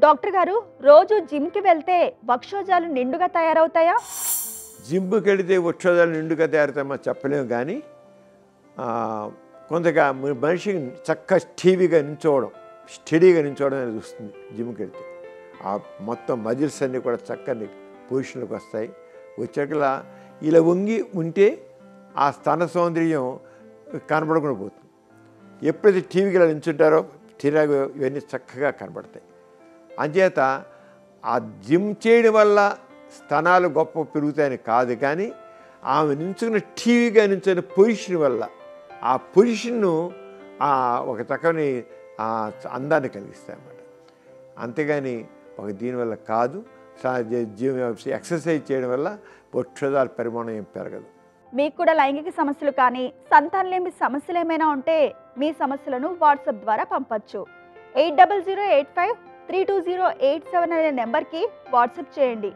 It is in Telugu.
డాక్టర్ గారు రోజు జిమ్కి వెళ్తే వక్షోజాలు నిండుగా తయారవుతాయా? జిమ్కి వెళితే వక్షోజాలు నిండుగా తయారవుతాయో చెప్పలేము, కానీ కొంతగా మనిషికి స్టడీగా నించోవడం అనేది వస్తుంది. జిమ్కి వెళ్తే ఆ మొత్తం మజిల్స్ అన్నీ కూడా చక్కని పొజిషన్లోకి వస్తాయి. వచ్చాకలా ఇలా వంగి ఉంటే ఆ స్తన సౌందర్యం కనబడకుండా పోతుంది. ఎప్పుడైతే టీవీకి ఇలా నించుంటారో టీరాగు ఇవన్నీ చక్కగా కనబడతాయి. అంచేత ఆ జిమ్ చేయడం వల్ల స్తనాలు గొప్ప పెరుగుతాయని కాదు, కానీ ఆమె నించుకున్న టీవీగా నించున్న పొజిషన్ వల్ల ఆ పొజిషన్ను ఒక చక్కని అందాన్ని కలిగిస్తాయి అన్నమాట. అంతేగాని దీనివల్ల కాదు. ఎక్సర్సైజ్ చేయడం వల్ల వక్షోజాల పరిమాణం ఏం పెరగదు. మీకు కూడా లైంగిక సమస్యలు కానీ సంతానలేమి సమస్యలు ఏమైనా ఉంటే మీ సమస్యలను వాట్సాప్ ద్వారా పంపచ్చు. 8008532087 అనే నెంబర్కి వాట్సాప్ చేయండి.